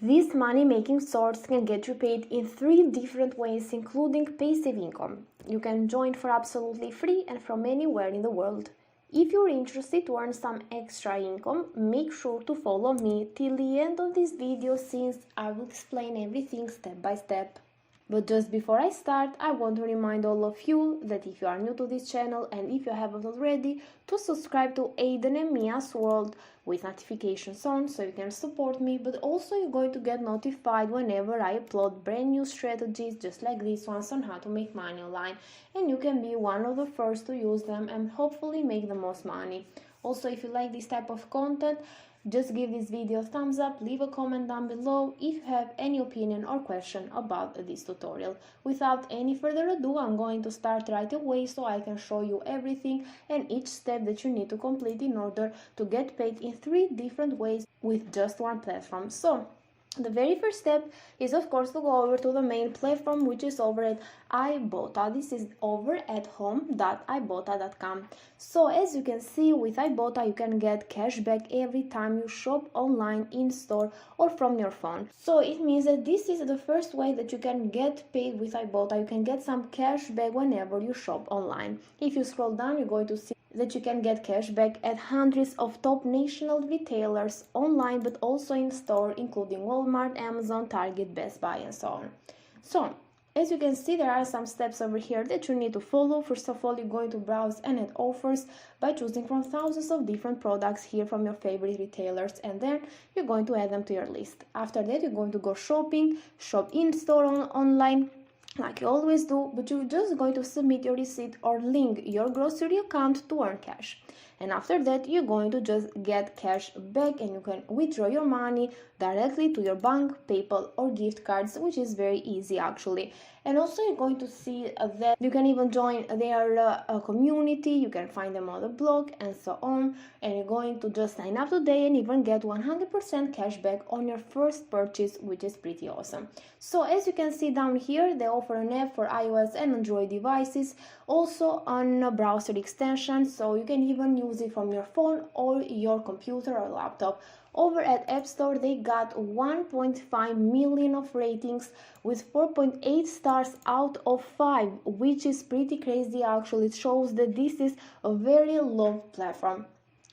This money-making source can get you paid in 3 different ways, including passive income. You can join for absolutely free and from anywhere in the world. If you're interested to earn some extra income, make sure to follow me till the end of this video, since I will explain everything step by step. But just before I start, I want to remind all of you that if you are new to this channel and if you haven't already, to subscribe to Aiden and Mia's World with notifications on so you can support me, but also you're going to get notified whenever I upload brand new strategies just like this ones on how to make money online, and you can be one of the first to use them and hopefully make the most money. Also, if you like this type of content, just give this video a thumbs up, leave a comment down below if you have any opinion or question about this tutorial. Without any further ado, I'm going to start right away so I can show you everything and each step that you need to complete in order to get paid in 3 different ways with just one platform. So the very first step is of course to go over to the main platform, which is over at IBOTTA. This is over at home.ibotta.com. So as you can see, with IBOTTA you can get cashback every time you shop online, in store or from your phone. So it means that this is the first way that you can get paid with IBOTTA. You can get some cashback whenever you shop online. If you scroll down, you're going to see that you can get cashback at hundreds of top national retailers online, but also in store, including Walmart, Amazon, Target, Best Buy, and so on. So as you can see, there are some steps over here that you need to follow. First of all, you're going to browse and add offers by choosing from thousands of different products here from your favorite retailers, and then you're going to add them to your list. After that, you're going to go shopping, shop in store, online, like you always do, but you're just going to submit your receipt or link your grocery account to earn cash. And after that, you're going to just get cash back and you can withdraw your money directly to your bank, PayPal or gift cards, which is very easy actually. And also you're going to see that you can even join their community, you can find them on the blog and so on, and you're going to just sign up today and even get 100% cash back on your first purchase, which is pretty awesome. So as you can see down here, they offer an app for iOS and Android devices, also on a browser extension, so you can even use it from your phone or your computer or laptop. Over at App Store, they got 1.5 million of ratings with 4.8 stars out of 5, which is pretty crazy actually. It shows that this is a very loved platform.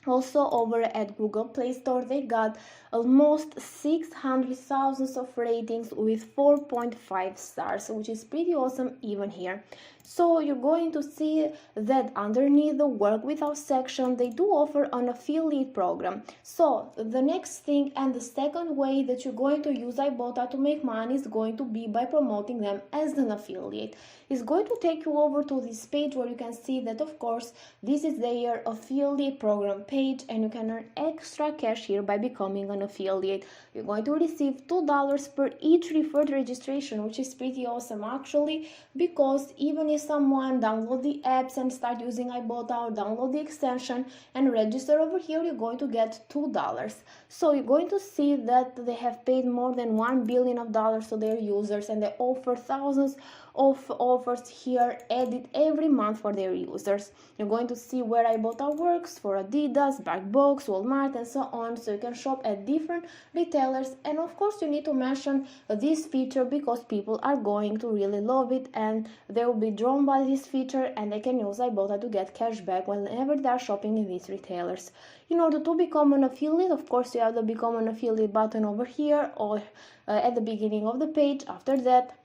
Also over at Google Play Store, they got almost 600,000 of ratings with 4.5 stars, which is pretty awesome even here. So you're going to see that underneath the work with us section, they do offer an affiliate program. So the next thing and the second way that you're going to use IBOTTA to make money is going to be by promoting them as an affiliate. It's going to take you over to this page where you can see that of course this is their affiliate program page, and you can earn extra cash here by becoming an affiliate. You're going to receive $2 per each referred registration, which is pretty awesome actually, because even if someone download the apps and start using IBOTTA or download the extension and register over here, you're going to get $2. So you're going to see that they have paid more than $1 billion to their users, and they offer thousands of offers here added every month for their users. You're going to see where IBOTTA works for Adidas, Box, Walmart, and so on, so you can shop at different retailers. And of course you need to mention this feature because people are going to really love it and they will be drawn by this feature, and they can use IBOTTA to get cash back whenever they are shopping in these retailers. In order to become an affiliate, of course you have the become an affiliate button over here or at the beginning of the page. After that,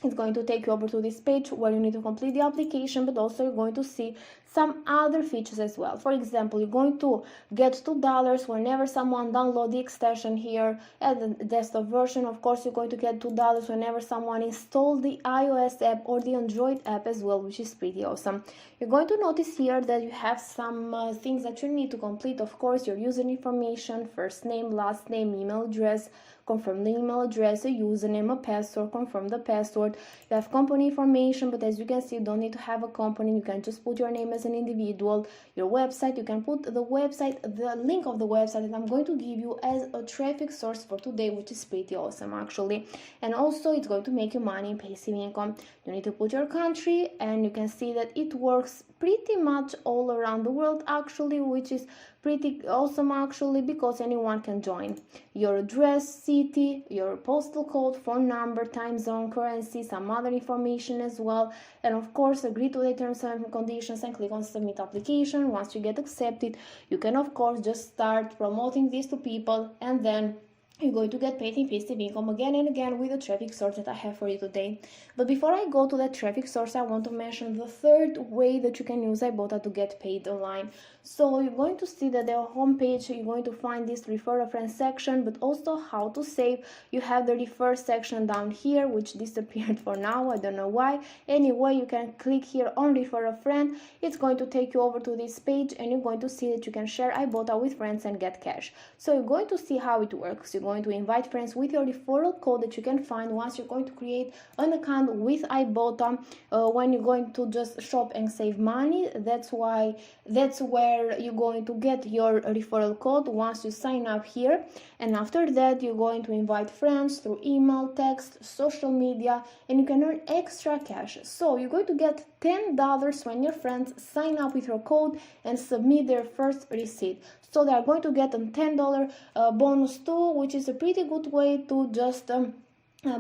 it's going to take you over to this page where you need to complete the application, but also you're going to see some other features as well. For example, you're going to get $2 whenever someone download the extension here at the desktop version. Of course, you're going to get $2 whenever someone install the iOS app or the Android app as well, which is pretty awesome. You're going to notice here that you have some things that you need to complete. Of course, your user information, first name, last name, email address, confirm the email address, a username, a password, confirm the password. You have company information, but as you can see, you don't need to have a company. You can just put your name as an individual. Your website, you can put the website, the link of the website that I'm going to give you as a traffic source for today, which is pretty awesome actually. And also it's going to make you money in passive income. You need to put your country, and you can see that it works pretty much all around the world actually, which is pretty awesome actually, because anyone can join. Your address, city, your postal code, phone number, time zone, currency, some other information as well, and of course agree to the terms and conditions and click on submit application. Once you get accepted, you can of course just start promoting this to people, and then you're going to get paid in passive income again and again with the traffic source that I have for you today. But before I go to that traffic source, I want to mention the third way that you can use IBOTTA to get paid online. So you're going to see that the homepage, you're going to find this refer a friend section, but also how to save. You have the refer section down here, which disappeared for now, I don't know why. Anyway, you can click here on refer a friend. It's going to take you over to this page, and you're going to see that you can share IBOTTA with friends and get cash. So you're going to see how it works. You're going to invite friends with your referral code that you can find once you're going to create an account with IBOTTA. When you're going to just shop and save money, that's where you're going to get your referral code once you sign up here. And after that, you're going to invite friends through email, text, social media, and you can earn extra cash. So you're going to get $10 when your friends sign up with your code and submit their first receipt. So they are going to get a $10 bonus too, which is a pretty good way to just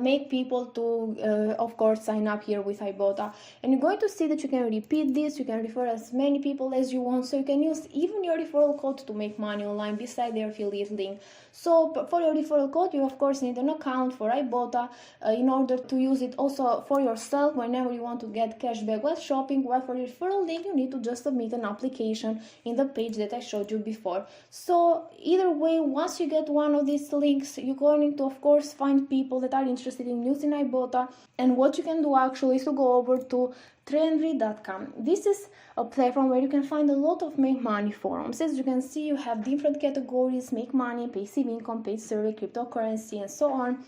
make people to of course sign up here with IBOTTA. And you're going to see that you can repeat this, you can refer as many people as you want, so you can use even your referral code to make money online beside their affiliate link. So for your referral code, you of course need an account for IBOTTA in order to use it also for yourself whenever you want to get cash back while shopping. While for your referral link, you need to just submit an application in the page that I showed you before. So either way, once you get one of these links, you're going to of course find people that are interested in using IBOTTA. And what you can do actually is to go over to Trendry.com. This is a platform where you can find a lot of make money forums. As you can see, you have different categories: make money, passive income, paid survey, cryptocurrency, and so on.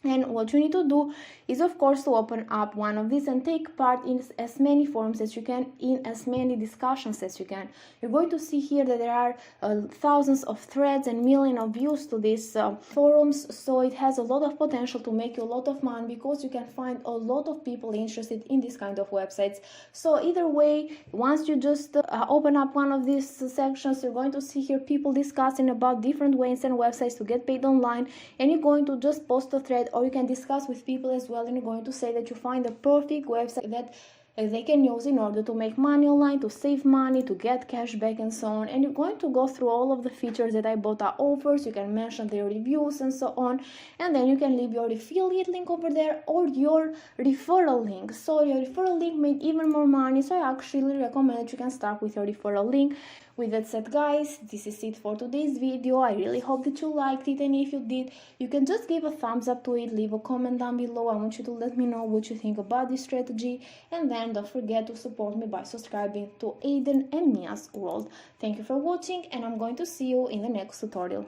And what you need to do is of course to open up one of these and take part in as many forums as you can, in as many discussions as you can. You're going to see here that there are thousands of threads and millions of views to these forums, so it has a lot of potential to make you a lot of money, because you can find a lot of people interested in this kind of websites. So either way, once you just open up one of these sections, you're going to see here people discussing about different ways and websites to get paid online, and you're going to just post a thread, or you can discuss with people as well, and you're going to say that you find the perfect website that they can use in order to make money online, to save money, to get cash back, and so on. And you're going to go through all of the features that IBOTTA offers. You can mention their reviews and so on, and then you can leave your affiliate link over there or your referral link. So your referral link made even more money, so I actually recommend that you can start with your referral link. With that said, guys, this is it for today's video. I really hope that you liked it, and if you did, you can just give a thumbs up to it, leave a comment down below. I want you to let me know what you think about this strategy, and then don't forget to support me by subscribing to Aiden and Mia's World. Thank you for watching, and I'm going to see you in the next tutorial.